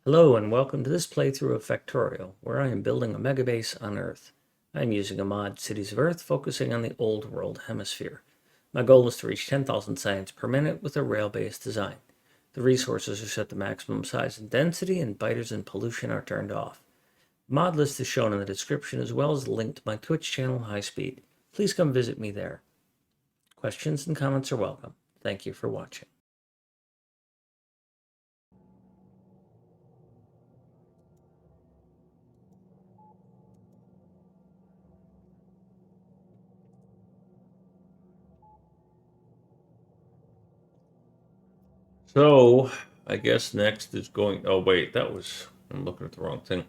Hello and welcome to this playthrough of Factorio, where I am building a megabase on Earth. I am using a mod, Cities of Earth, focusing on the Old World Hemisphere. My goal is to reach 10,000 science per minute with a rail-based design. The resources are set to maximum size and density, and biters and pollution are turned off. The mod list is shown in the description, as well as a link to my Twitch channel, High Speed. Please come visit me there. Questions and comments are welcome. Thank you for watching. So, I guess next is going... Oh, wait, I'm looking at the wrong thing.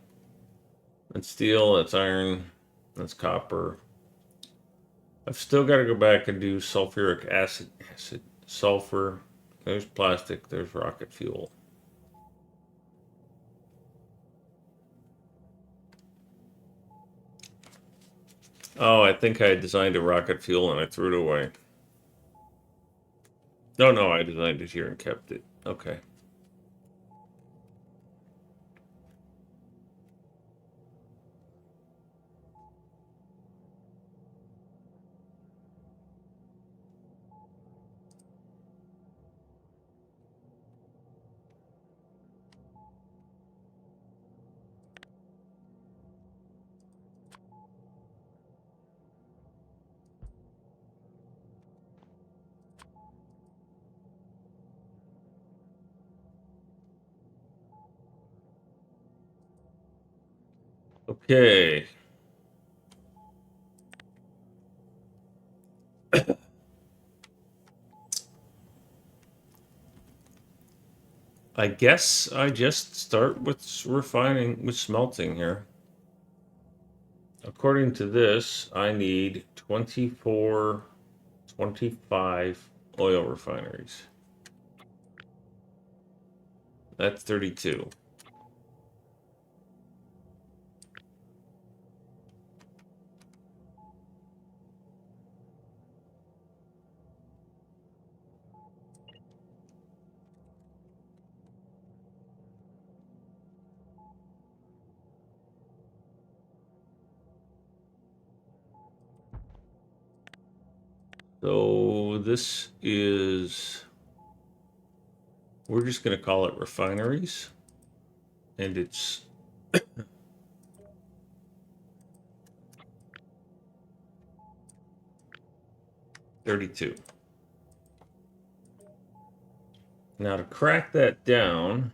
That's steel, that's iron, that's copper. I've still got to go back and do sulfuric acid, sulfur. There's plastic, there's rocket fuel. Oh, I think I designed a rocket fuel and I threw it away. No, I designed it here and kept it. Okay. Okay. I guess I just start with smelting here. According to this, I need 24, 25 oil refineries. That's 32. So this is, we're just going to call it refineries. And it's 32. Now to crack that down,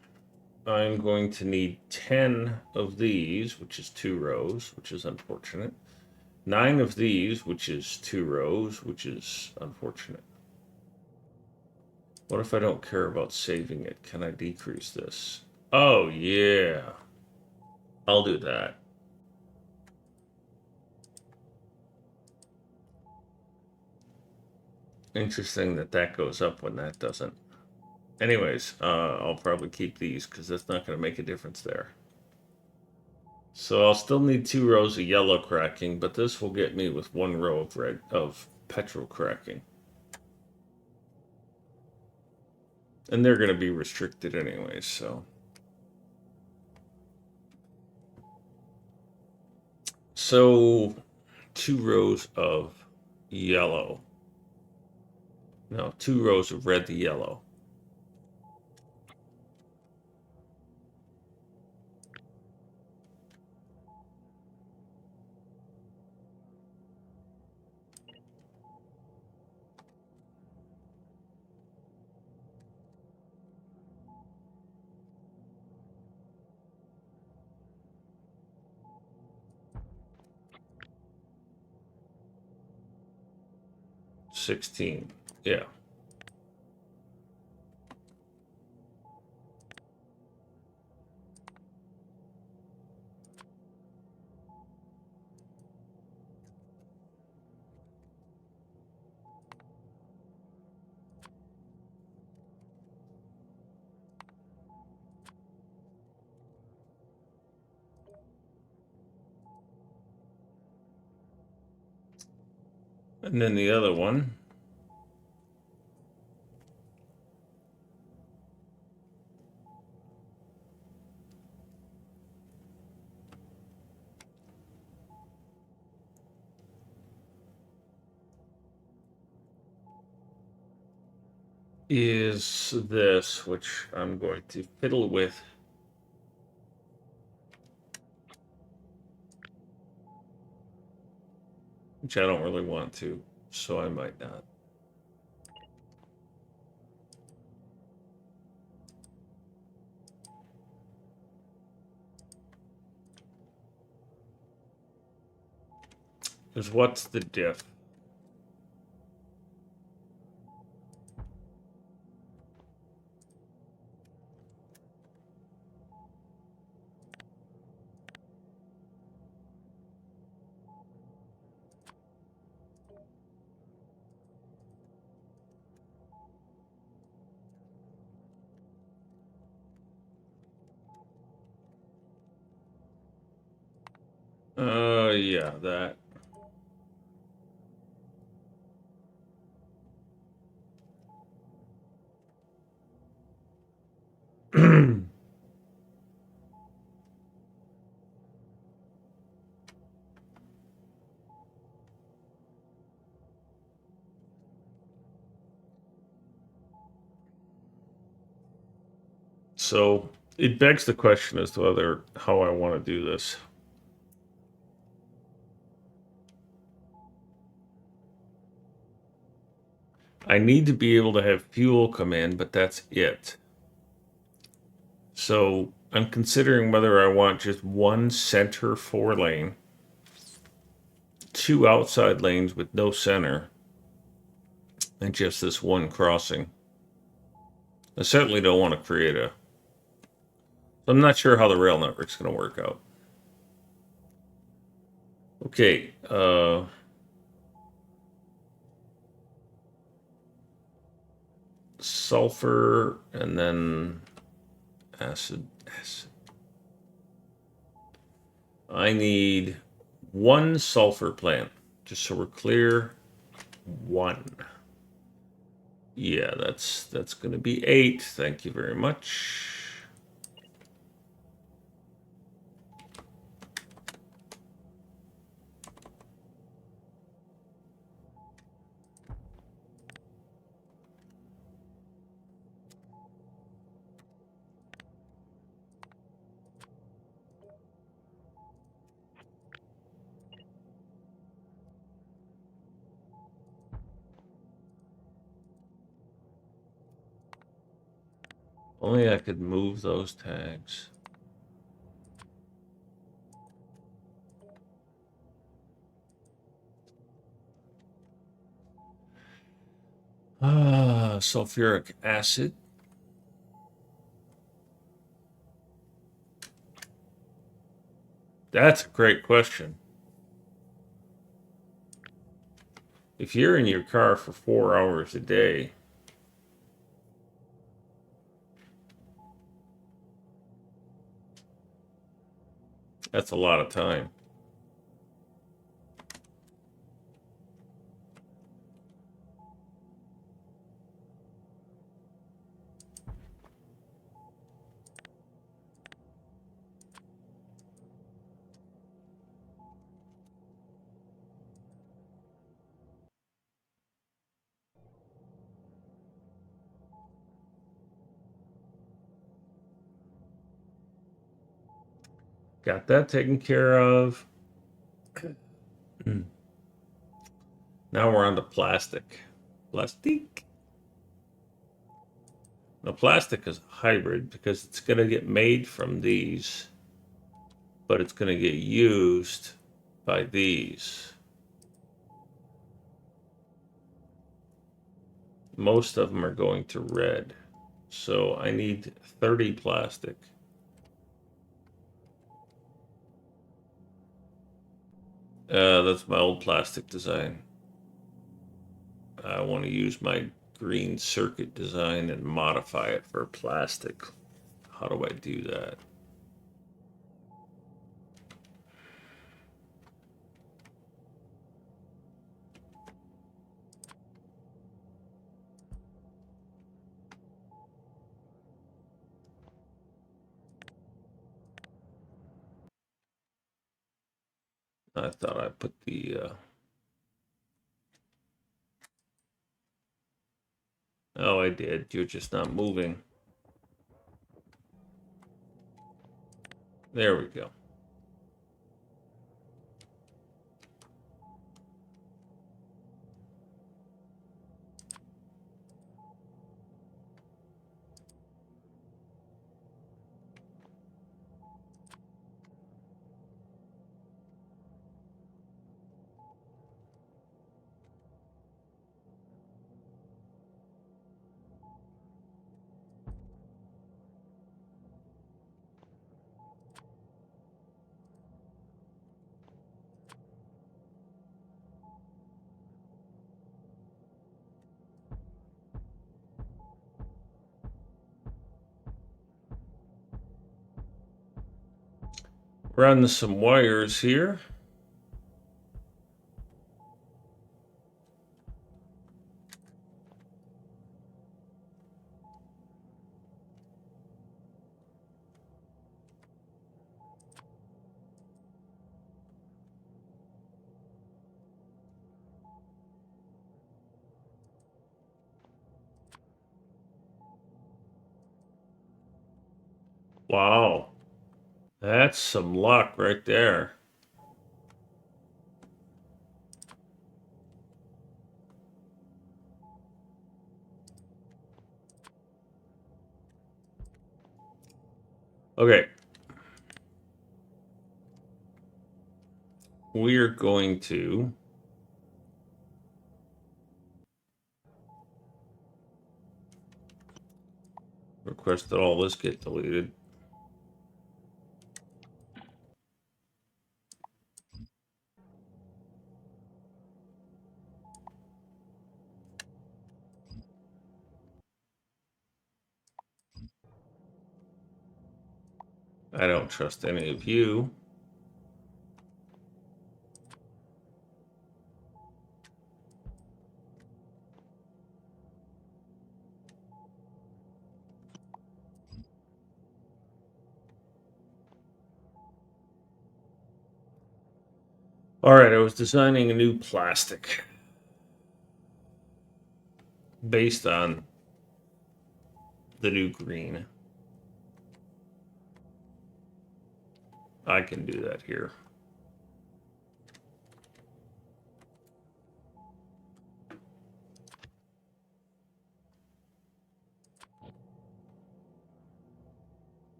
I'm going to need 10 of these, which is 2 rows, which is unfortunate. 9 of these, which is 2 rows, which is unfortunate. What if I don't care about saving it? Can I decrease this? Oh, yeah. I'll do that. Interesting that that goes up when that doesn't. Anyways, I'll probably keep these because that's not going to make a difference there. So I'll still need 2 rows of yellow cracking, but this will get me with 1 row of red of petrol cracking. And they're going to be restricted anyways, so. So 2 rows of yellow. No, 2 rows of red to yellow. $16. Yeah. And then the other one. is this, which I'm going to fiddle with. Which I don't really want to, so I might not. Because what's the diff? Yeah, that. So it begs the question as to whether how I want to do this. I need to be able to have fuel come in, but that's it. So I'm considering whether I want just one center 4 lane, 2 outside lanes with no center, and just this one crossing. I certainly don't want to create a. I'm not sure how the rail network's going to work out. Okay, sulfur and then acid. I need 1 sulfur plant, just so we're clear. 1. Yeah, that's going to be 8. Thank you very much. Only I could move those tags. Sulfuric acid. That's a great question. If you're in your car for 4 hours a day, that's a lot of time. Got that taken care of. Now we're on to plastic. Plastic. Now, plastic is hybrid because it's going to get made from these, but it's going to get used by these. Most of them are going to red. So I need 30 plastic. That's my old plastic design. I want to use my green circuit design and modify it for plastic. How do I do that? I thought I put the Oh, I did. You're just not moving. There we go. Run some wires here. Wow. That's some luck right there. Okay. We're going to request that all this get deleted. I don't trust any of you. All right, I was designing a new plastic based on the new green. I can do that here.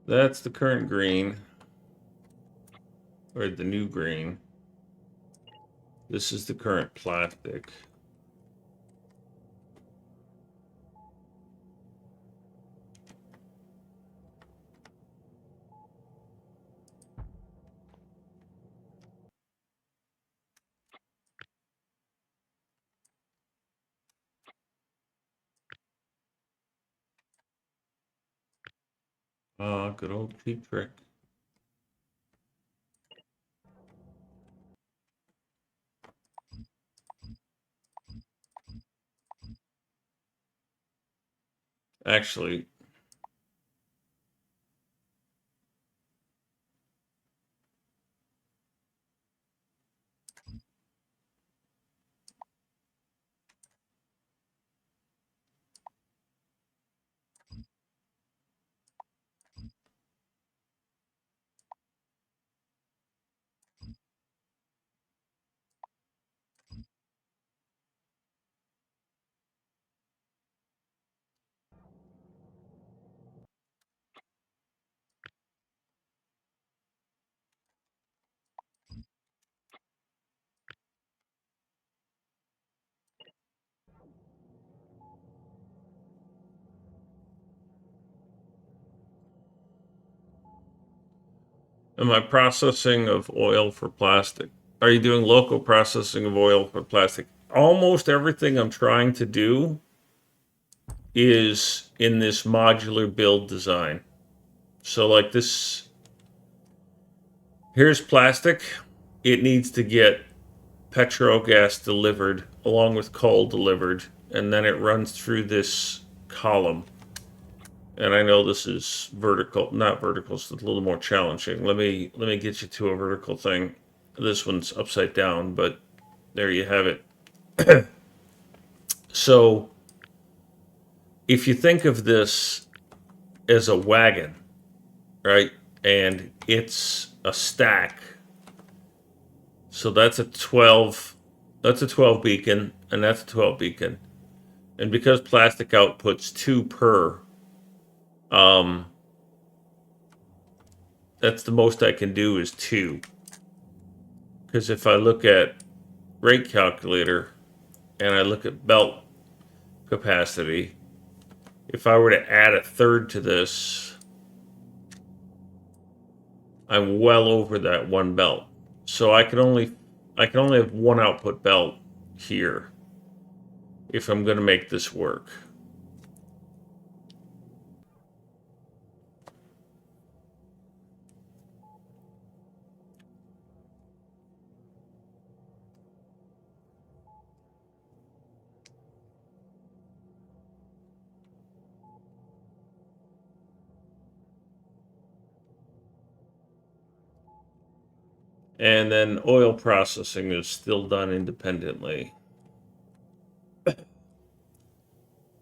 That's the current green, or the new green. This is the current plastic. Good old cheap trick. Actually, am I processing of oil for plastic? Are you doing local processing of oil for plastic? Almost everything I'm trying to do is in this modular build design. So, like this, here's plastic. It needs to get petrol gas delivered along with coal delivered, and then it runs through this column. And I know this is vertical, not vertical, so it's a little more challenging. Let me get you to a vertical thing. This one's upside down, but there you have it. So if you think of this as a wagon, right? And it's a stack. So that's a 12 beacon and that's a 12 beacon. And because plastic outputs 2 per, um that's the most I can do is 2. Because if I look at rate calculator and I look at belt capacity, if I were to add a third to this, I'm well over that one belt. So I can only have one output belt here if I'm going to make this work. And then oil processing is still done independently.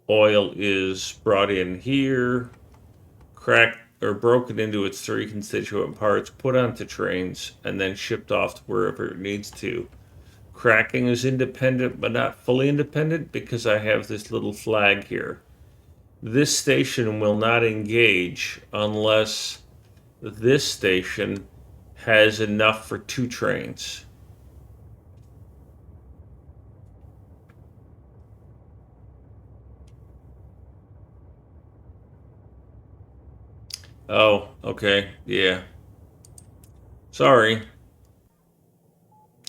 Oil is brought in here, cracked or broken into its 3 constituent parts, put onto trains, and then shipped off to wherever it needs to. Cracking is independent, but not fully independent because I have this little flag here. This station will not engage unless this station has enough for 2 trains. Oh, okay. Yeah. Sorry.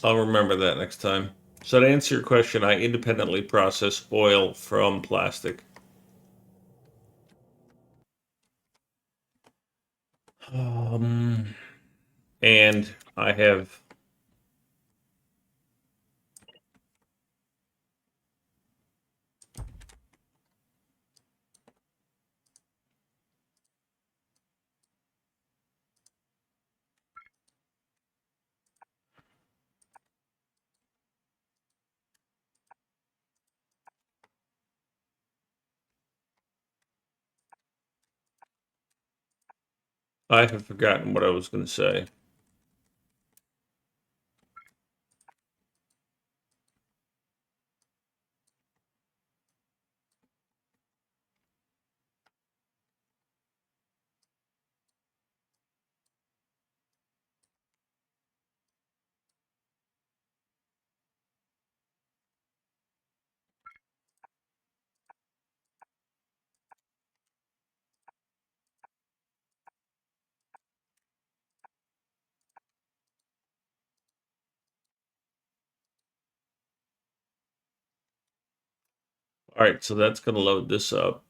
I'll remember that next time. So to answer your question, I independently process oil from plastic. Um, and I have forgotten what I was going to say. All right, so that's going to load this up.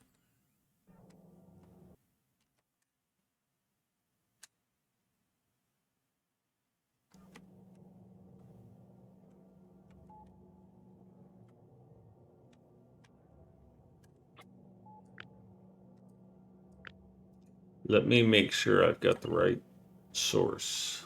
Let me make sure I've got the right source.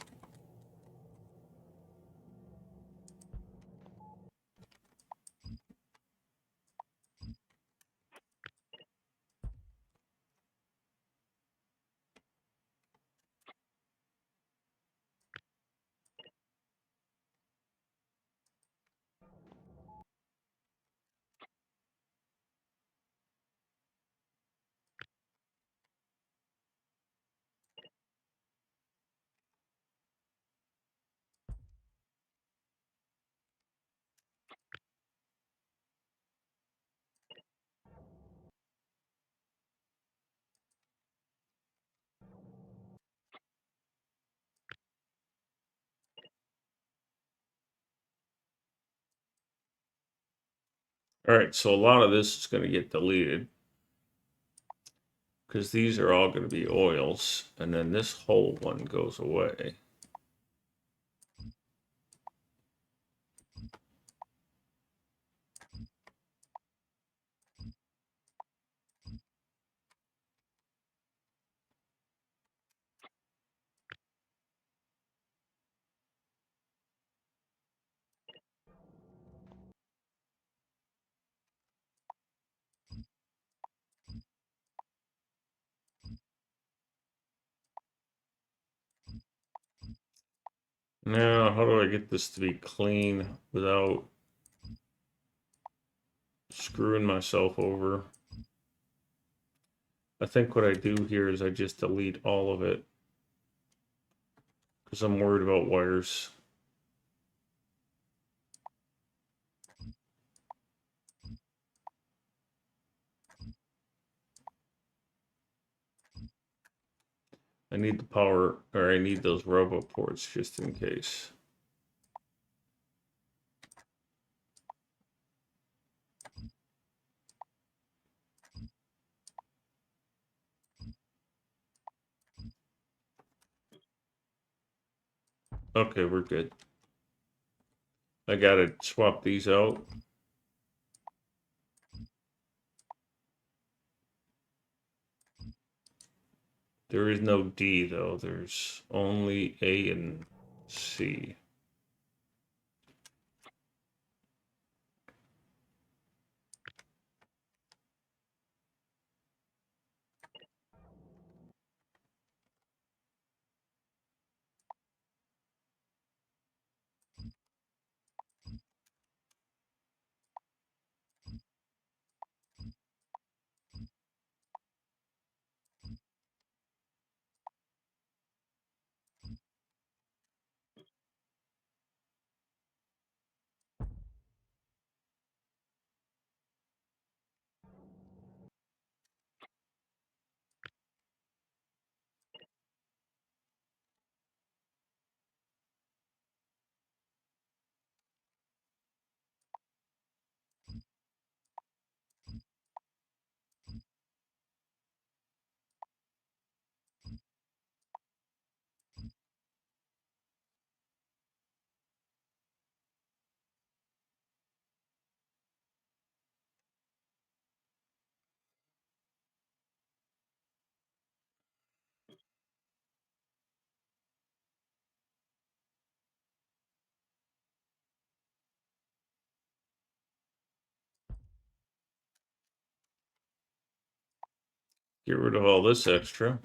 All right, so a lot of this is going to get deleted because these are all going to be oils, and then this whole one goes away. Now, how do I get this to be clean without screwing myself over? I think what I do here is I just delete all of it because I'm worried about wires. I need the power, or I need those robo ports just in case. Okay, we're good. I gotta swap these out. There is no D though, there's only A and C. Get rid of all this extra.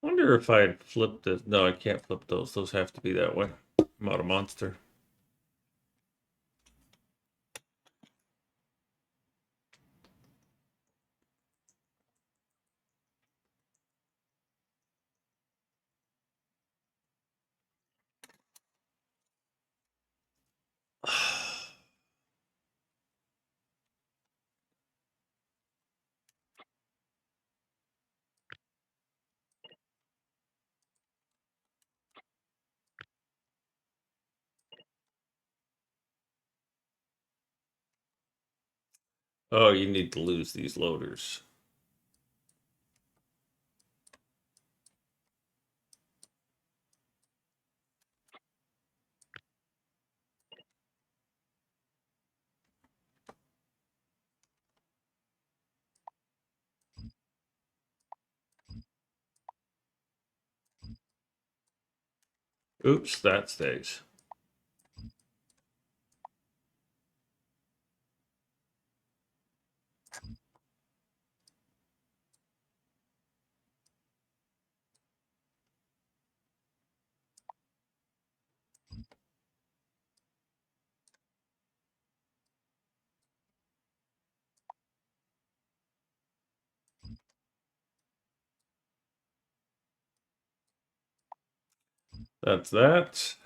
Wonder if I'd flip this. No, I can't flip those. Those have to be that way. I'm out of monster. Oh, you need to lose these loaders. Oops, that stays. That's that.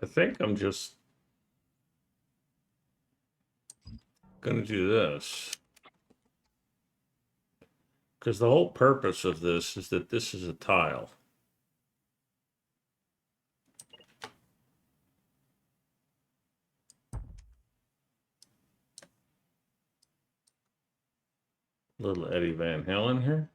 I think I'm just gonna do this. Because the whole purpose of this is that this is a tile. Little Eddie Van Halen here.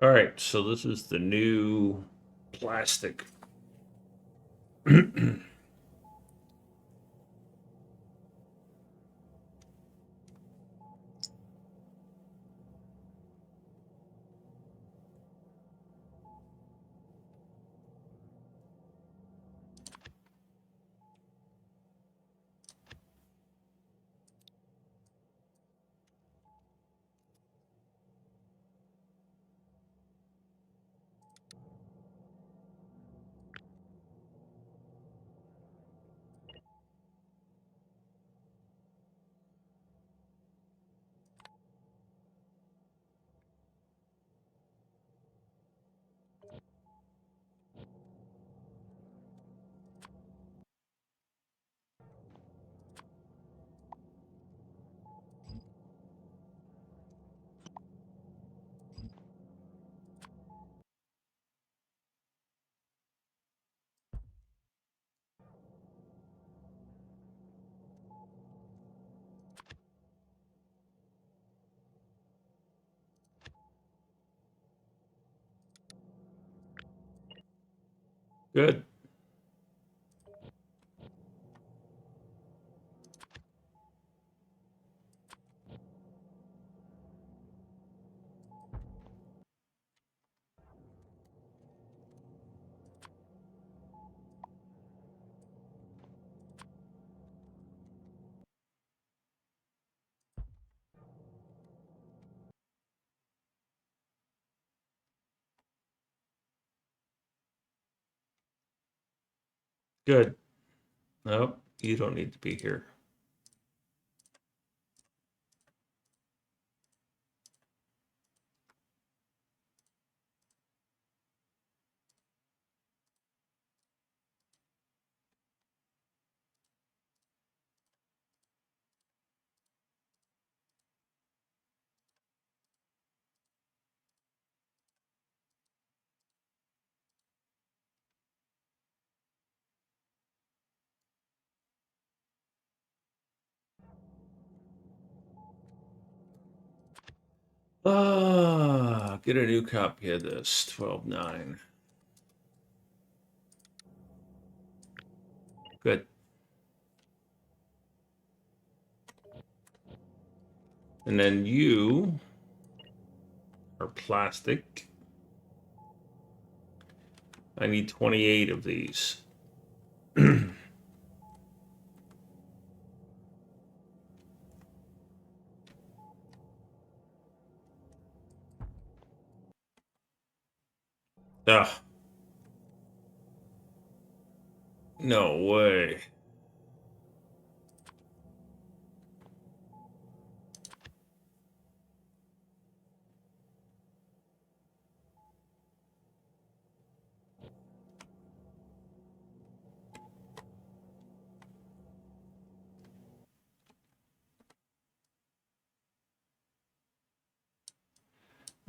All right, so this is the new plastic. Good. Good. Nope, you don't need to be here. Get a new copy of this 12.9. Good. And then you are plastic. I need 28 of these. Ugh. No way.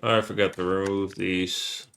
I forgot to remove these.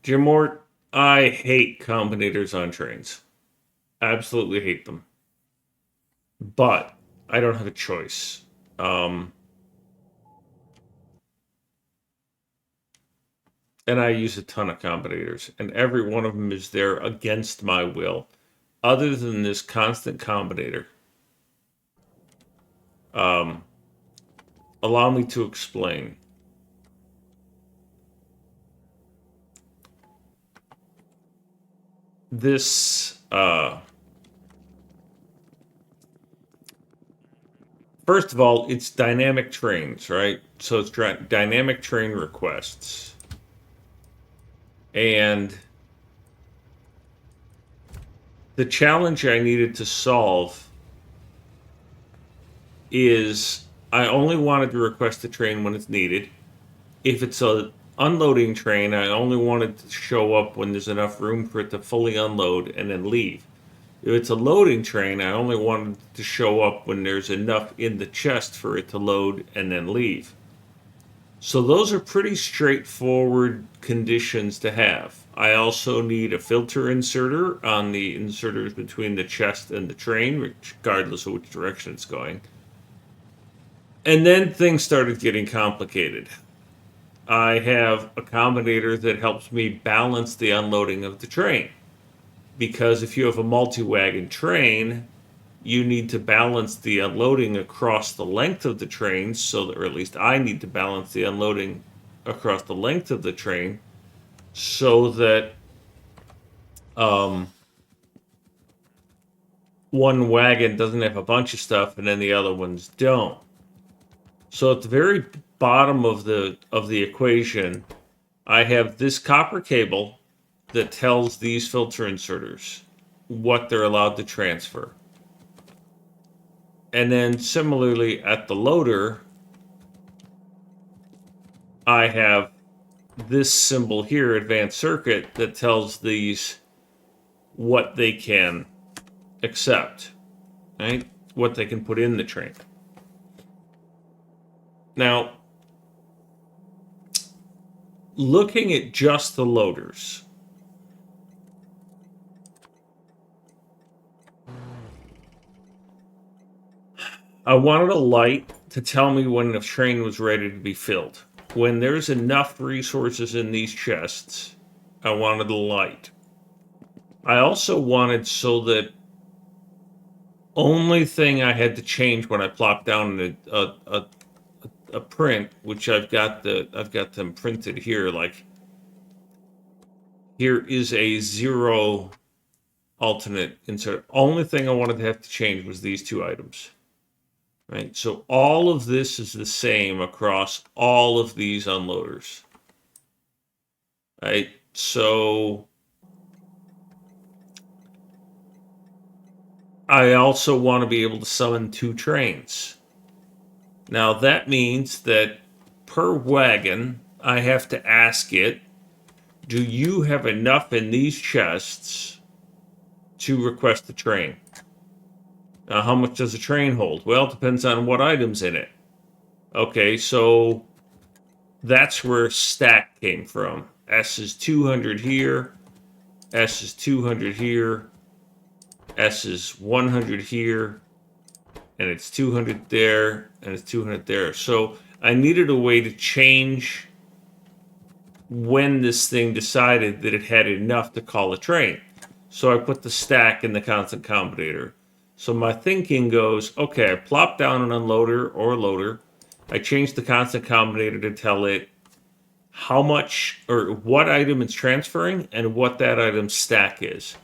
Jim Mort, I hate combinators on trains. Absolutely hate them. But I don't have a choice. Um, and I use a ton of combinators, and every one of them is there against my will, other than this constant combinator. Allow me to explain. This, first of all, it's dynamic trains, right? So it's dynamic train requests. And the challenge I needed to solve is I only wanted to request a train when it's needed. If it's a unloading train, I only want it to show up when there's enough room for it to fully unload and then leave. If it's a loading train, I only want it to show up when there's enough in the chest for it to load and then leave. So those are pretty straightforward conditions to have. I also need a filter inserter on the inserters between the chest and the train, regardless of which direction it's going. And then things started getting complicated. I have a combinator that helps me balance the unloading of the train. Because if you have a multi-wagon train, you need to balance the unloading across the length of the train, so that, or at least I need to balance the unloading across the length of the train, so that one wagon doesn't have a bunch of stuff and then the other ones don't. So at the very bottom of the equation, I have this copper cable that tells these filter inserters what they're allowed to transfer. And then similarly at the loader, I have this symbol here, advanced circuit, that tells these what they can accept, right? What they can put in the train. Now, looking at just the loaders, I wanted a light to tell me when the train was ready to be filled. When there's enough resources in these chests, I wanted a light. I also wanted so that only thing I had to change when I plopped down a print, which I've got them printed here. Like, here is a 0 alternate insert. Only thing I wanted to have to change was these 2 items. Right, so all of this is the same across all of these unloaders. Right, so I also want to be able to summon 2 trains. Now that means that per wagon, I have to ask it, do you have enough in these chests to request a train? Now, how much does a train hold? Well, it depends on what item's in it. Okay, so that's where stack came from. S is 200 here, S is 200 here, S is 100 here, and it's 200 there, and it's 200 there. So I needed a way to change when this thing decided that it had enough to call a train. So I put the stack in the constant combinator. So my thinking goes, okay, I plop down an unloader or a loader. I change the constant combinator to tell it how much or what item it's transferring and what that item's stack is.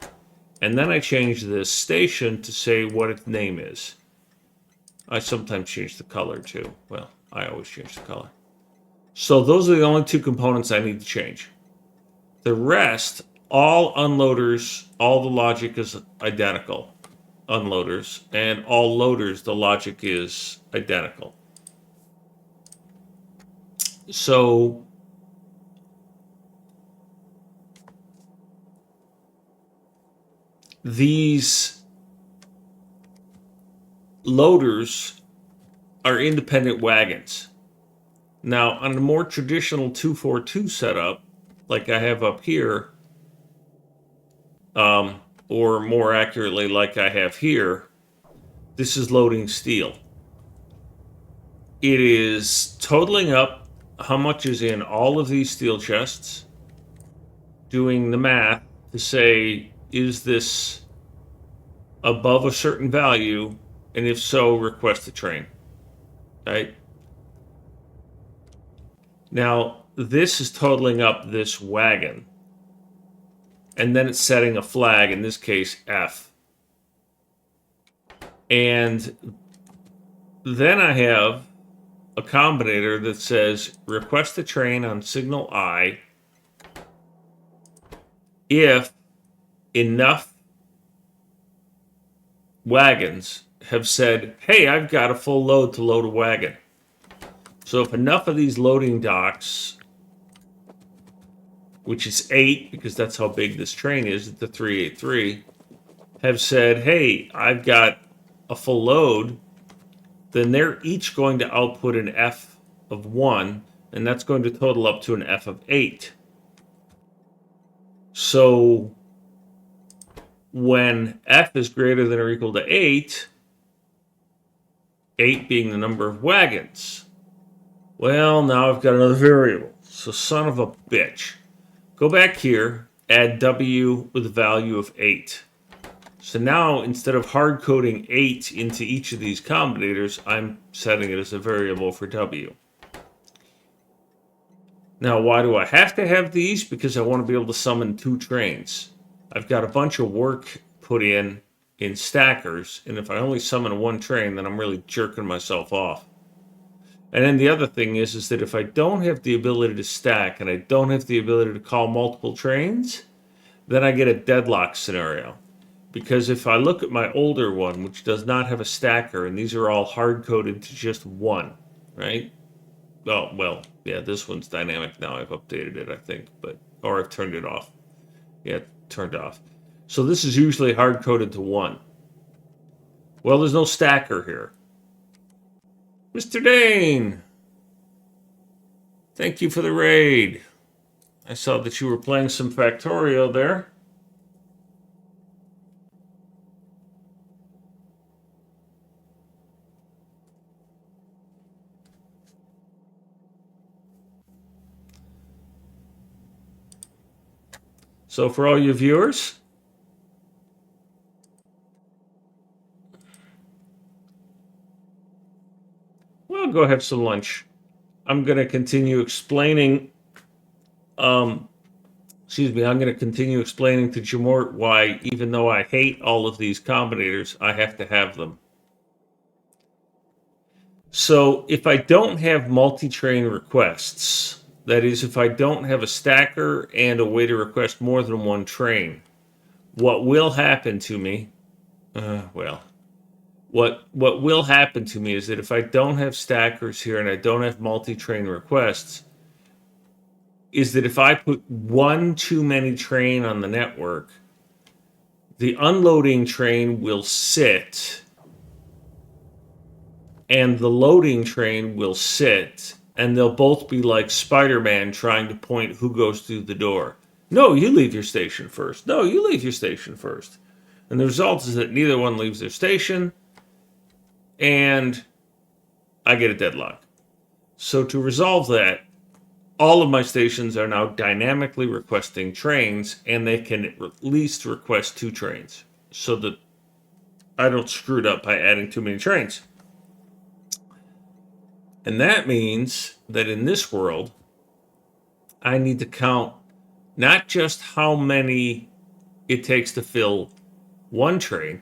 And then I change this station to say what its name is. I sometimes change the color too. Well, I always change the color. So those are the only 2 components I need to change. The rest, all unloaders, all the logic is identical. Unloaders, and all loaders, the logic is identical. So these loaders are independent wagons. Now, on a more traditional 242 setup, like I have up here, or more accurately, like I have here, this is loading steel. It is totaling up how much is in all of these steel chests, doing the math to say, is this above a certain value? And if so, request a train, right? Now, this is totaling up this wagon. And then it's setting a flag, in this case, F. And then I have a combinator that says request a train on signal I if enough wagons have said, hey, I've got a full load to load a wagon. So if enough of these loading docks, which is 8, because that's how big this train is, the 383, have said, hey, I've got a full load, then they're each going to output an F of 1, and that's going to total up to an F of 8. So when F is greater than or equal to 8, 8 being the number of wagons, well, now I've got another variable. So son of a bitch. Go back here, add W with a value of 8. So now, instead of hard coding 8 into each of these combinators, I'm setting it as a variable for W. Now, why do I have to have these? Because I want to be able to summon 2 trains. I've got a bunch of work put in stackers, and if I only summon 1 train, then I'm really jerking myself off. And then the other thing is that if I don't have the ability to stack, and I don't have the ability to call multiple trains, then I get a deadlock scenario. Because if I look at my older one, which does not have a stacker, and these are all hard-coded to just 1, right? Oh, well, yeah, this one's dynamic now. I've updated it, I think, or I've turned it off. Yeah, turned off. So this is usually hard-coded to 1. Well, there's no stacker here. Mr. Dane! Thank you for the raid. I saw that you were playing some Factorio there. So for all you viewers, well, go have some lunch. I'm going to continue explaining, I'm going to continue explaining to Jamort why, even though I hate all of these combinators, I have to have them. So if I don't have multi-train requests, that is, if I don't have a stacker and a way to request more than 1 train, what will happen to me, what will happen to me is that if I don't have stackers here and I don't have multi-train requests, is that if I put 1 too many train on the network, the unloading train will sit and the loading train will sit, and they'll both be like Spider-Man trying to point who goes through the door. No, you leave your station first. No, you leave your station first. And the result is that neither one leaves their station, and I get a deadlock. So to resolve that, all of my stations are now dynamically requesting trains, and they can at least request 2 trains, so that I don't screw it up by adding too many trains. And that means that in this world, I need to count not just how many it takes to fill 1 train.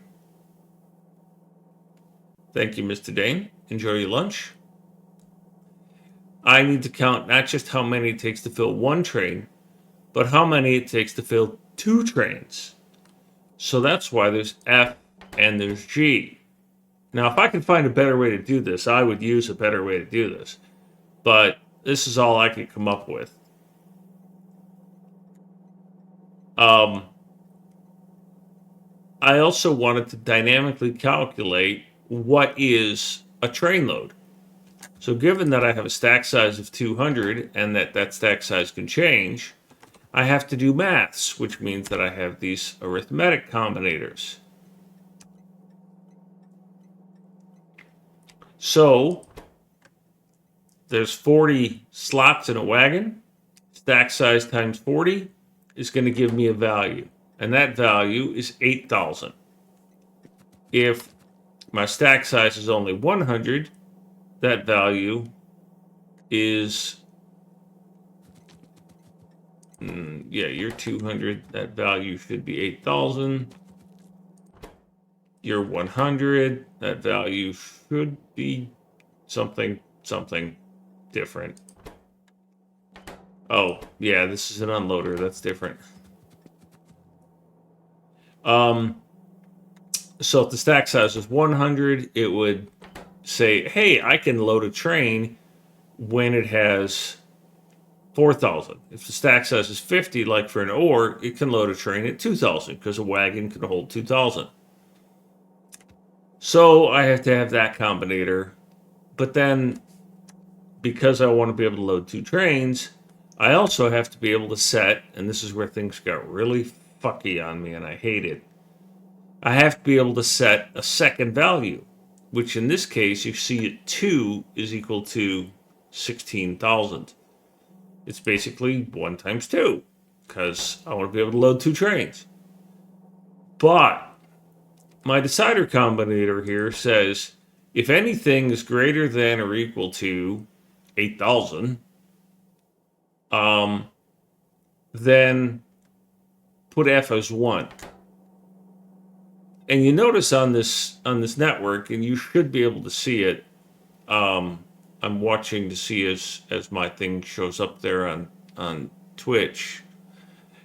Thank you, Mr. Dane. Enjoy your lunch. I need to count not just how many it takes to fill 1 train, but how many it takes to fill 2 trains. So that's why there's F and there's G. Now, if I could find a better way to do this, I would use a better way to do this. But this is all I could come up with. I also wanted to dynamically calculate what is a train load. So given that I have a stack size of 200 and that stack size can change, I have to do maths, which means that I have these arithmetic combinators. So there's 40 slots in a wagon, stack size times 40, is going to give me a value, and that value is 8,000. If my stack size is only 100, that value is, yeah, you're 200. That value should be 8,000. You're 100. That value should be something different. Oh, yeah, this is an unloader. That's different. So if the stack size is 100, it would say, hey, I can load a train when it has 4,000. If the stack size is 50, like for an ore, it can load a train at 2,000 because a wagon can hold 2,000. So I have to have that combinator. But then, because I want to be able to load 2 trains, I also have to be able to set, and this is where things got really fucky on me and I hate it. I have to be able to set a second value, which in this case, you see at 2 is equal to 16,000. It's basically 1 times 2, because I want to be able to load 2 trains. But my decider combinator here says, if anything is greater than or equal to 8,000, then put F as 1. And you notice on this network, and you should be able to see it. I'm watching to see as my thing shows up there on Twitch.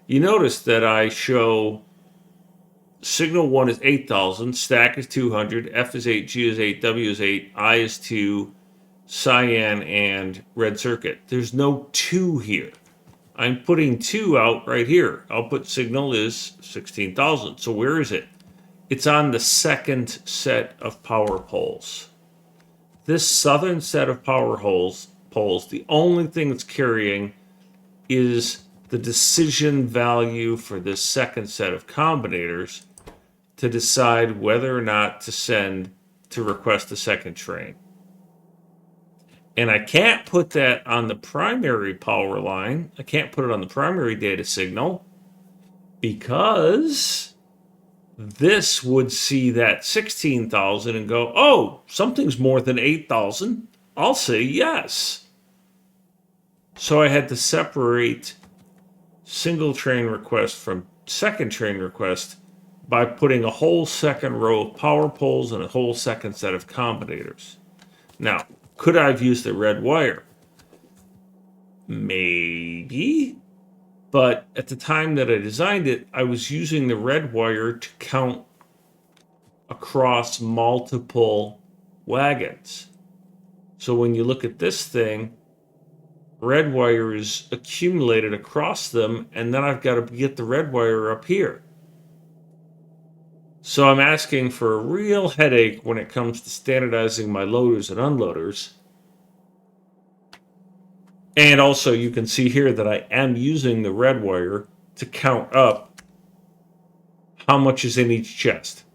You notice that I show signal 1 is 8,000, stack is 200, F is 8, G is 8, W is 8, I is 2, cyan, and red circuit. There's no 2 here. I'm putting 2 out right here. Output signal is 16,000. So where is it? It's on the second set of power poles. This southern set of power poles, the only thing it's carrying is the decision value for this second set of combinators to decide whether or not to request a second train. And I can't put that on the primary power line. I can't put it on the primary data signal because this would see that 16,000 and go, oh, something's more than 8,000. I'll say yes. So I had to separate single train request from second train request by putting a whole second row of power poles and a whole second set of combinators. Now, could I have used the red wire? Maybe. But at the time that I designed it, I was using the red wire to count across multiple wagons. So when you look at this thing, red wire is accumulated across them, and then I've got to get the red wire up here. So I'm asking for a real headache when it comes to standardizing my loaders and unloaders. And also you can see here that I am using the red wire to count up how much is in each chest.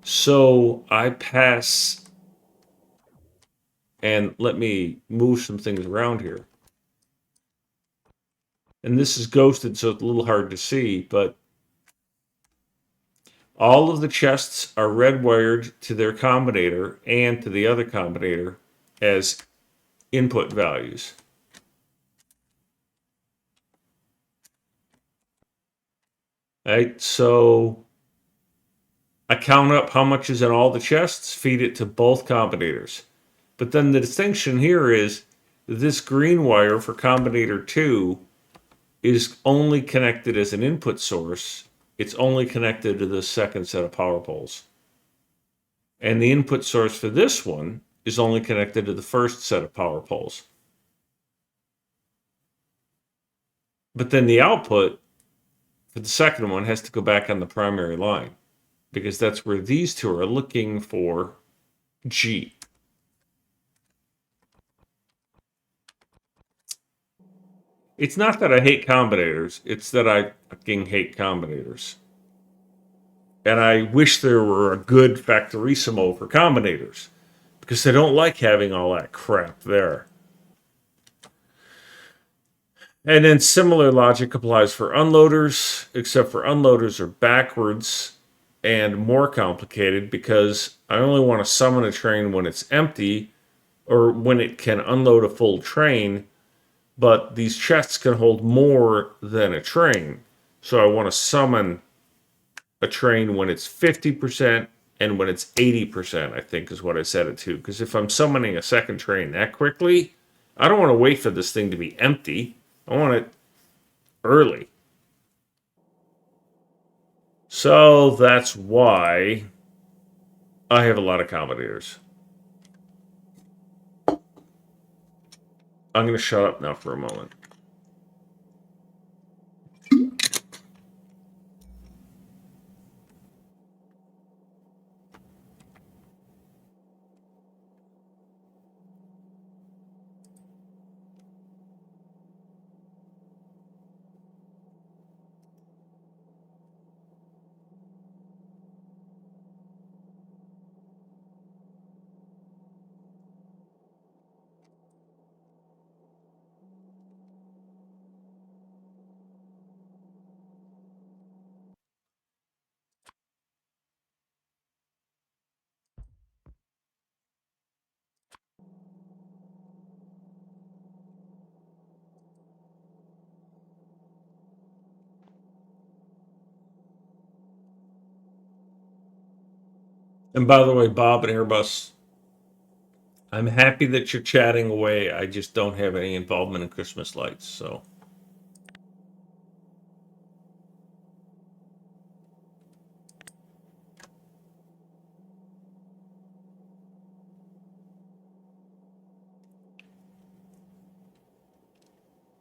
So I pass, and let me move some things around here. And this is ghosted, so it's a little hard to see, but all of the chests are red wired to their combinator and to the other combinator as input values. Right, so I count up how much is in all the chests, feed it to both combinators. But then the distinction here is this green wire for combinator 2 is only connected as an input source. It's only connected to the second set of power poles. And the input source for this one is only connected to the first set of power poles. But then the output for the second one has to go back on the primary line, because that's where these two are looking for G. It's not that I hate combinators, it's that I fucking hate combinators. And I wish there were a good Factorissimo for combinators, because I don't like having all that crap there. And then similar logic applies for unloaders, except for unloaders are backwards and more complicated because I only want to summon a train when it's empty or when it can unload a full train, but these chests can hold more than a train. So I want to summon a train when it's 50% and when it's 80%, I think is what I set it to. Because if I'm summoning a second train that quickly, I don't want to wait for this thing to be empty. I want it early. So that's why I have a lot of combinators. I'm going to shut up now for a moment. And by the way, Bob and Airbus, I'm happy that you're chatting away. I just don't have any involvement in Christmas lights, so.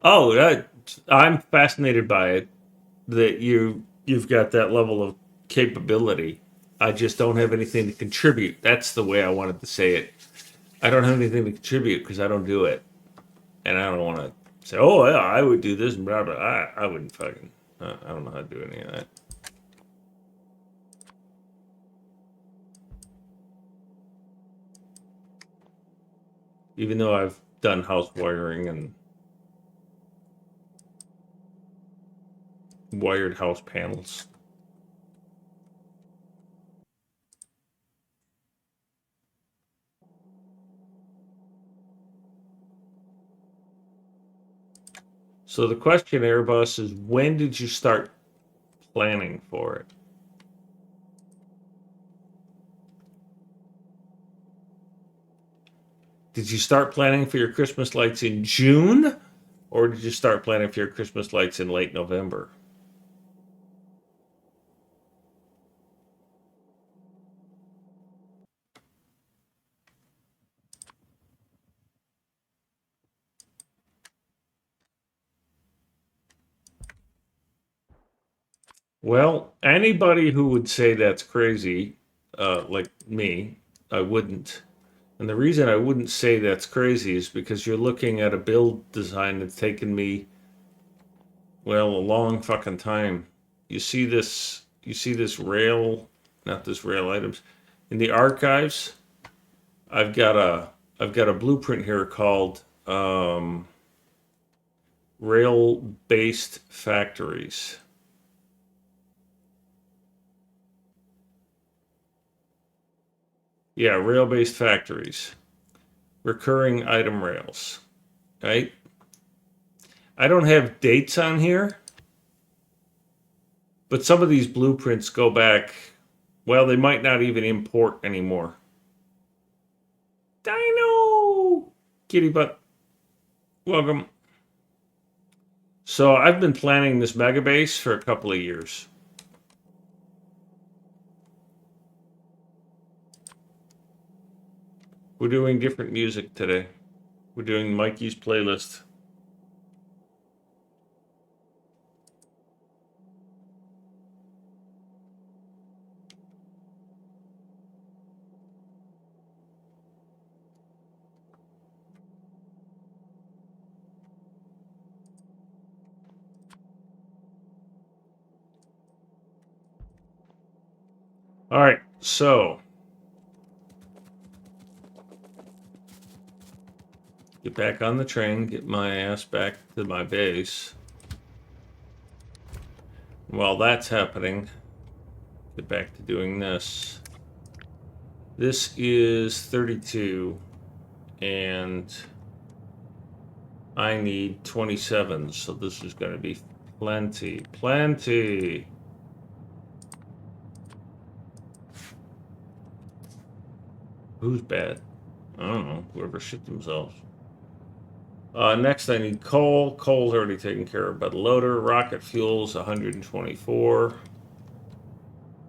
Oh, I'm fascinated by it that you've got that level of capability. I just don't have anything to contribute. That's the way I wanted to say it. I don't have anything to contribute because I don't do it, and I don't want to say, "Oh, yeah, I would do this," and blah blah. I wouldn't fucking. I don't know how to do any of that. Even though I've done house wiring and wired house panels. So the question, Airbus, is when did you start planning for it? Did you start planning for your Christmas lights in June? Or did you start planning for your Christmas lights in late November? Well, anybody who would say that's crazy, like me, I wouldn't. And the reason I wouldn't say that's crazy is because you're looking at a build design that's taken me, well, a long fucking time. You see this rail, not this rail items. In the archives, I've got a I've got a blueprint here called rail-based factories. Yeah, rail-based factories. Recurring item rails. Right? I don't have dates on here, but some of these blueprints go back, well, they might not even import anymore. Dino! Kitty butt. Welcome. So I've been planning this MegaBase for a couple of years. We're doing different music today. We're doing Mikey's playlist. All right, so Get back on the train, get my ass back to my base. While that's happening, get back to doing this. This is 32, and I need 27, so this is going to be plenty. Plenty! Who's bad? I don't know. Whoever shit themselves. Next, I need coal. Coal's already taken care of by the loader. Rocket fuel's 124.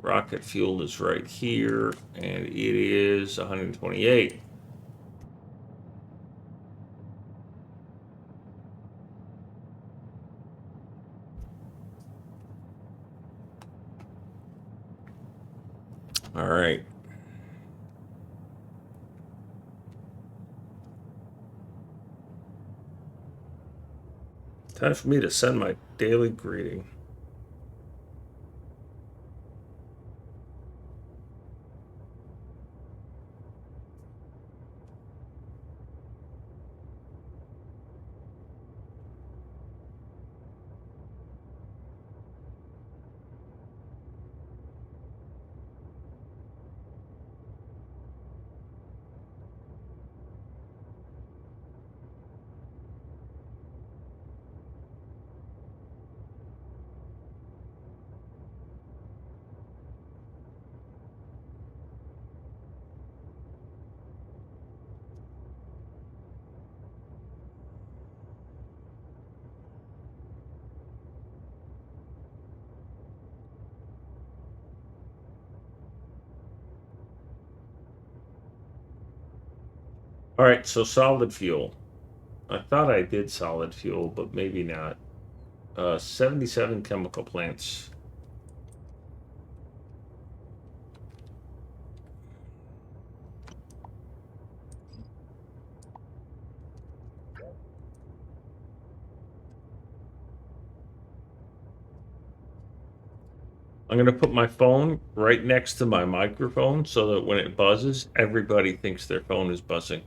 Rocket fuel is right here, and it is 128. All right. Time for me to send my daily greeting. All right, so solid fuel. I thought I did solid fuel, but maybe not. 77 chemical plants. I'm going to put my phone right next to my microphone so that when it buzzes, everybody thinks their phone is buzzing.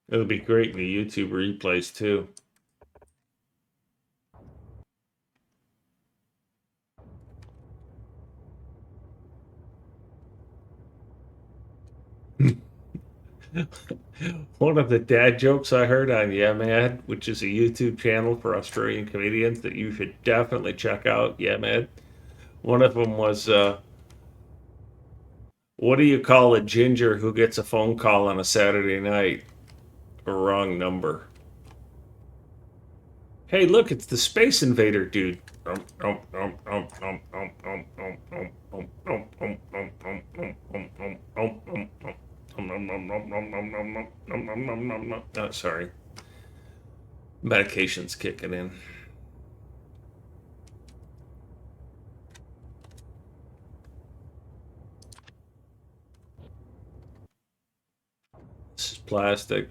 It'll be great in the YouTube replays too. One of the dad jokes I heard on Yeah Mad, which is a YouTube channel for Australian comedians that you should definitely check out, Yeah Mad. One of them was, what do you call a ginger who gets a phone call on a Saturday night? A wrong number. Hey, look, it's the Space Invader dude. Oh, sorry. Medication's kicking in. This is plastic.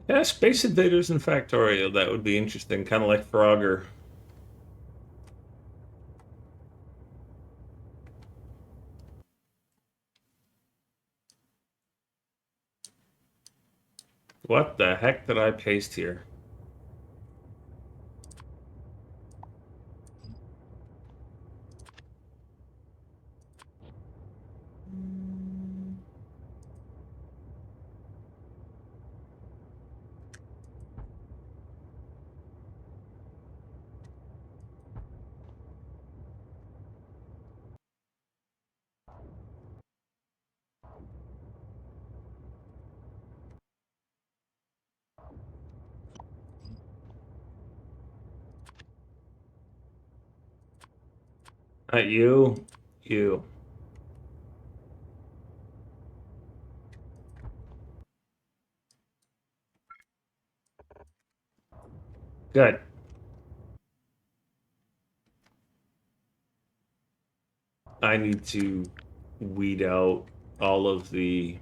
Yeah, Space Invaders in Factorio. That would be interesting. Kind of like Frogger. What the heck did I paste here? Not you. You. Good. I need to weed out all of the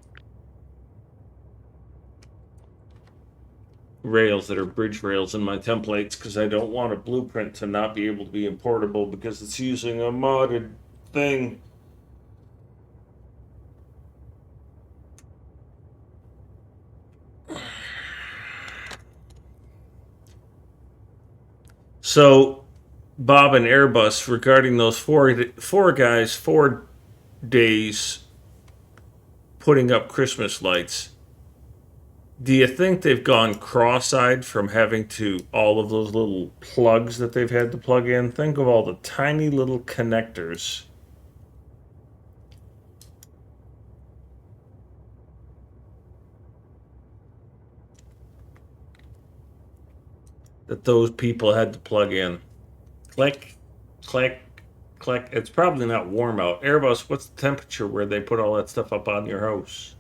rails that are bridge rails in my templates because I don't want a blueprint to not be able to be importable because it's using a modded thing. So, Bob and Airbus, regarding those four guys, 4 days putting up Christmas lights, do you think they've gone cross-eyed from having to all of those little plugs that they've had to plug in? Think of all the tiny little connectors that those people had to plug in. Click, click, click. It's probably not warm out. Airbus, what's the temperature where they put all that stuff up on your house?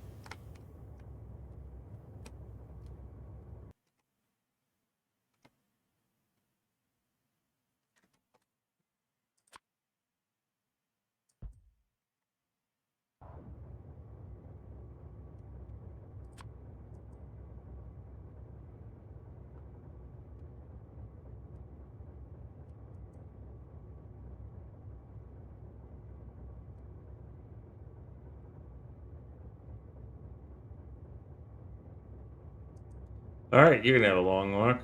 All right, you're gonna have a long walk.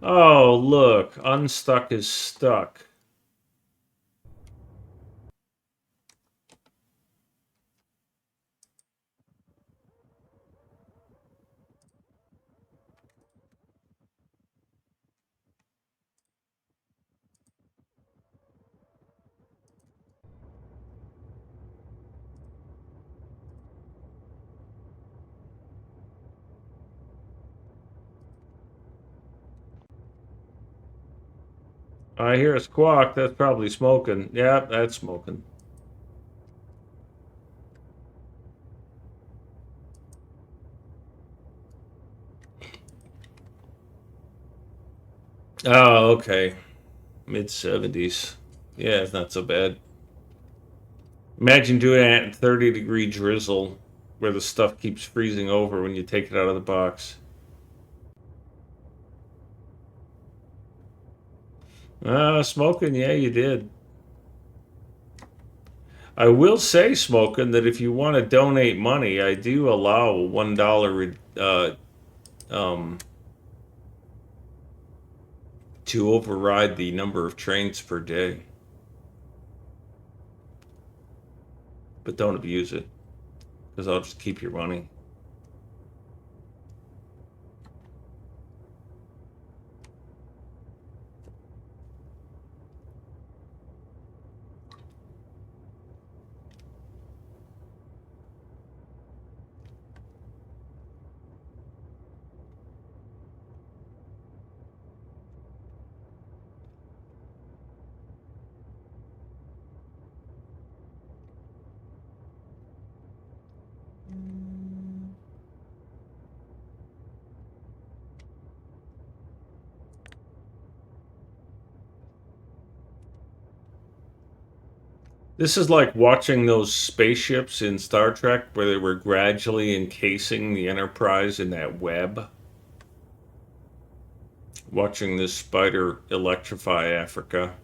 Oh, look, unstuck is stuck. I hear a squawk. That's probably smoking. Yeah, that's smoking. Oh, okay. Mid 70s. Yeah, it's not so bad. Imagine doing that in 30-degree drizzle where the stuff keeps freezing over when you take it out of the box. Smoking, yeah, you did. I will say, Smoking, that if you want to donate money, I do allow $1 um, to override the number of trains per day. But don't abuse it, because I'll just keep your money. This is like watching those spaceships in Star Trek where they were gradually encasing the Enterprise in that web. Watching this spider electrify Africa.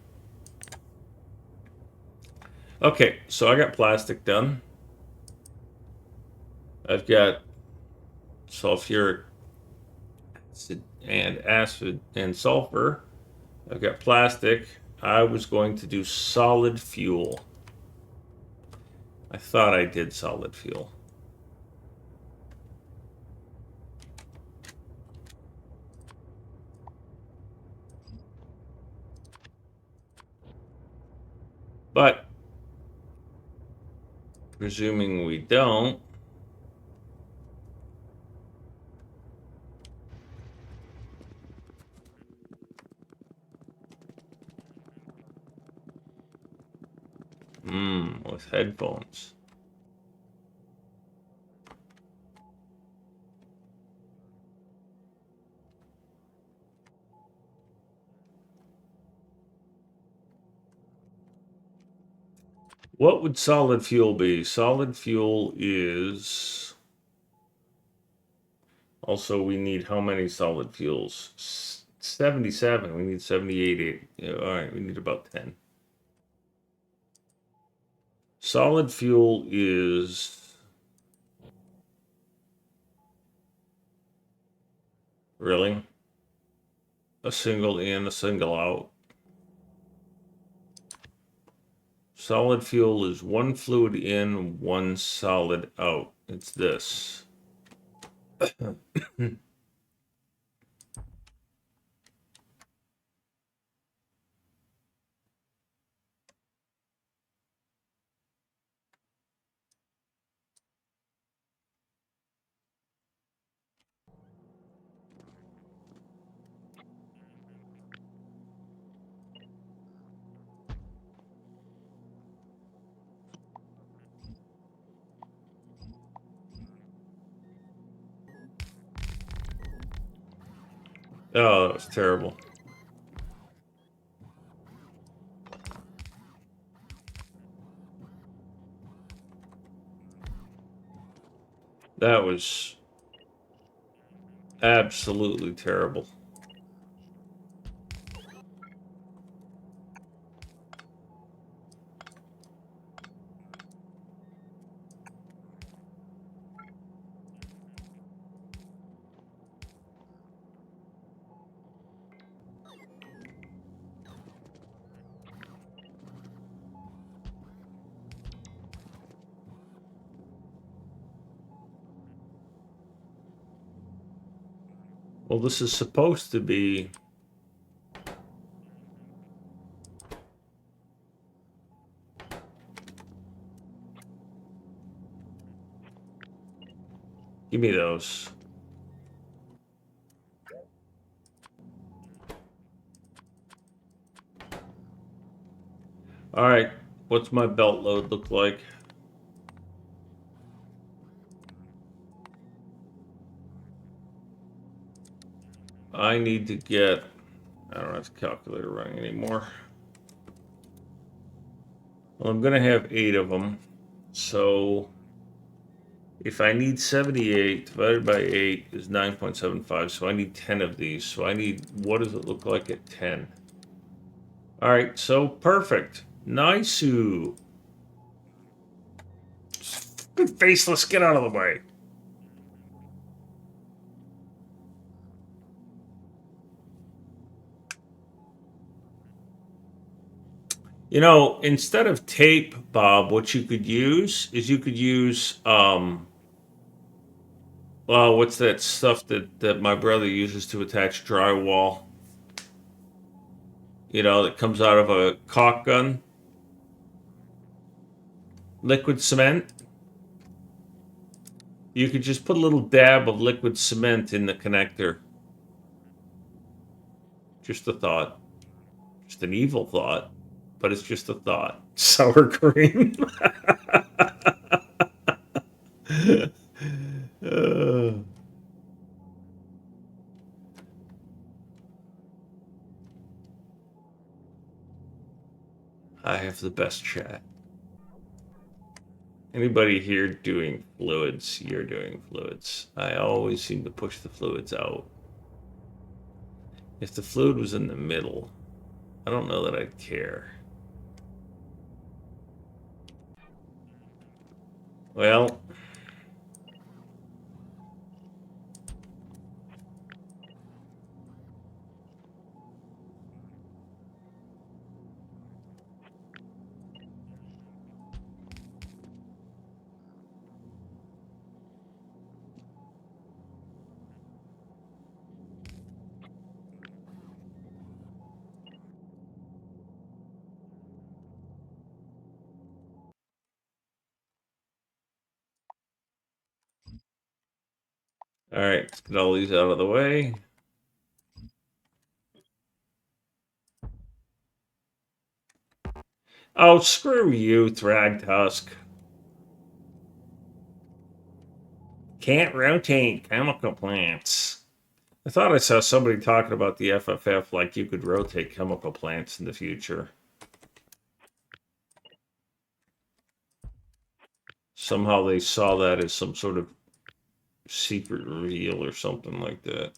Okay, so I got plastic done. I've got sulfuric acid and acid and sulfur. I've got plastic. I was going to do solid fuel. I thought I did solid fuel. But presuming we don't, with headphones. What would solid fuel be? Solid fuel is... Also, we need how many solid fuels? 77. We need 78. Yeah, all right, we need about 10. Solid fuel is... Really? A single in, a single out. Solid fuel is one fluid in, one solid out. It's this. Oh, that was terrible. That was absolutely terrible. Well, this is supposed to be... Give me those. All right, what's my belt load look like? I need to get... I don't have the calculator running anymore. Well, I'm going to have 8 of them. So if I need 78 divided by 8 is 9.75. So I need 10 of these. So I need... What does it look like at 10? All right, so perfect. Nice-oo. Good faceless, get out of the way. You know, instead of tape, Bob, what you could use is you could use, well, what's that stuff that my brother uses to attach drywall? You know, that comes out of a caulk gun. Liquid cement. You could just put a little dab of liquid cement in the connector. Just a thought. Just an evil thought, but it's just a thought. Sour cream. uh. I have the best chat. Anybody here doing fluids? You're doing fluids. I always seem to push the fluids out. If the fluid was in the middle, I don't know that I'd care. Well, all right, let's get all these out of the way. Oh, screw you, Thragtusk. Can't rotate chemical plants. I thought I saw somebody talking about the FFF like you could rotate chemical plants in the future. Somehow they saw that as some sort of secret reveal or something like that.